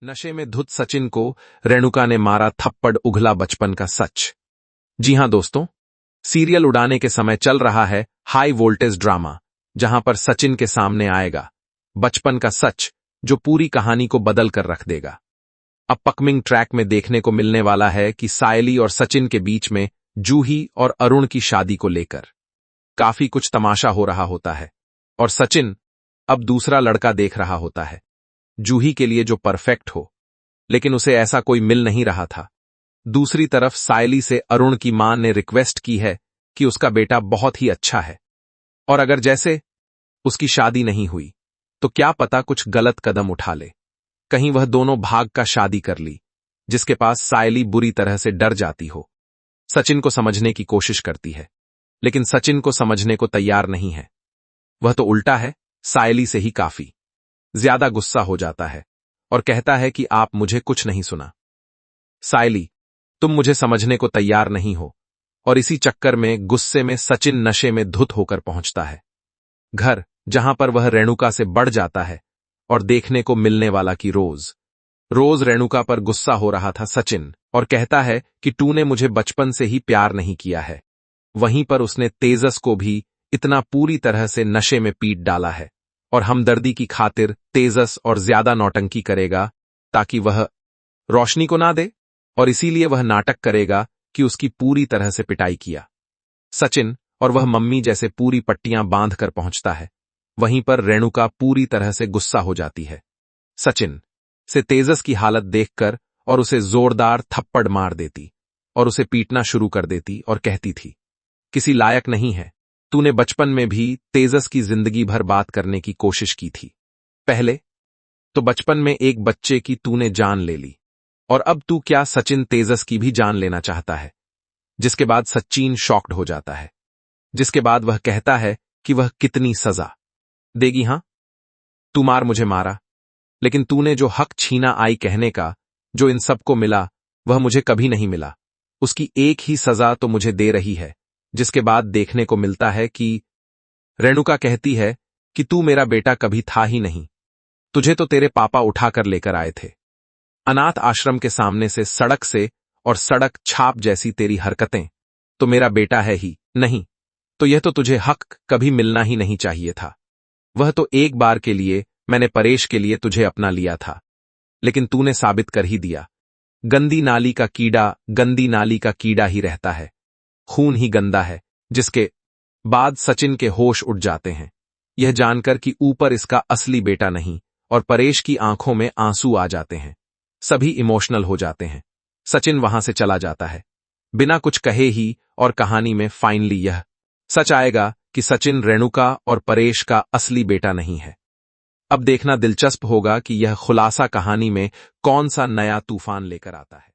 नशे में धुत सचिन को रेणुका ने मारा थप्पड़, उगला बचपन का सच। जी हां दोस्तों, सीरियल उड़ाने के समय चल रहा है हाई वोल्टेज ड्रामा, जहां पर सचिन के सामने आएगा बचपन का सच, जो पूरी कहानी को बदल कर रख देगा। अपकमिंग ट्रैक में देखने को मिलने वाला है कि सायली और सचिन के बीच में जूही और अरुण की शादी को लेकर काफी कुछ तमाशा हो रहा होता है और सचिन अब दूसरा लड़का देख रहा होता है, जूही के लिए जो परफेक्ट हो, लेकिन उसे ऐसा कोई मिल नहीं रहा था। दूसरी तरफ सायली से अरुण की मां ने रिक्वेस्ट की है कि उसका बेटा बहुत ही अच्छा है और अगर जैसे उसकी शादी नहीं हुई तो क्या पता कुछ गलत कदम उठा ले, कहीं वह दोनों भाग का शादी कर ली, जिसके पास सायली बुरी तरह से डर जाती हो। सचिन को समझने की कोशिश करती है, लेकिन सचिन को समझने को तैयार नहीं है। वह तो उल्टा है, सायली से ही काफी ज्यादा गुस्सा हो जाता है और कहता है कि आप मुझे कुछ नहीं सुना। सायली, तुम मुझे समझने को तैयार नहीं हो, और इसी चक्कर में गुस्से में सचिन नशे में धुत होकर पहुंचता है घर, जहां पर वह रेणुका से बढ़ जाता है और देखने को मिलने वाला कि रोज रोज रेणुका पर गुस्सा हो रहा था सचिन, और कहता है कि तूने मुझे बचपन से ही प्यार नहीं किया है। वहीं पर उसने तेजस को भी इतना पूरी तरह से नशे में पीट डाला है और हमदर्दी की खातिर तेजस और ज्यादा नौटंकी करेगा ताकि वह रोशनी को ना दे, और इसीलिए वह नाटक करेगा कि उसकी पूरी तरह से पिटाई किया। सचिन और वह मम्मी जैसे पूरी पट्टियां बांध कर पहुंचता है। वहीं पर रेणुका पूरी तरह से गुस्सा हो जाती है सचिन से तेजस की हालत देखकर और उसे जोरदार थप्पड़ मार देती और उसे पीटना शुरू कर देती और कहती थी, किसी लायक नहीं है, तूने बचपन में भी तेजस की जिंदगी भर बात करने की कोशिश की थी। पहले तो बचपन में एक बच्चे की तूने जान ले ली, और अब तू क्या सचिन तेजस की भी जान लेना चाहता है। जिसके बाद सचिन शॉक्ड हो जाता है, जिसके बाद वह कहता है कि वह कितनी सजा देगी। हां, तू मुझे मारा, लेकिन तूने जो हक छीना आई कहने का, जो इन सबको मिला, वह मुझे कभी नहीं मिला। उसकी एक ही सजा तो मुझे दे रही है। जिसके बाद देखने को मिलता है कि रेणुका कहती है कि तू मेरा बेटा कभी था ही नहीं, तुझे तो तेरे पापा उठाकर लेकर आए थे। अनाथ आश्रम के सामने से और सड़क छाप जैसी तेरी हरकतें, तो मेरा बेटा है ही नहीं, तो यह तो तुझे हक कभी मिलना ही नहीं चाहिए था। वह तो एक बार के लिए मैंने परेश के लिए तुझे अपना लिया था, लेकिन तूने साबित कर ही दिया, गंदी नाली का कीड़ा गंदी नाली का कीड़ा ही रहता है, खून ही गंदा है। जिसके बाद सचिन के होश उड़ जाते हैं, यह जानकर कि ऊपर इसका असली बेटा नहीं, और परेश की आंखों में आंसू आ जाते हैं। सभी इमोशनल हो जाते हैं। सचिन वहां से चला जाता है बिना कुछ कहे ही, और कहानी में फाइनली यह सच आएगा कि सचिन रेणुका और परेश का असली बेटा नहीं है। अब देखना दिलचस्प होगा कि यह खुलासा कहानी में कौन सा नया तूफान लेकर आता है।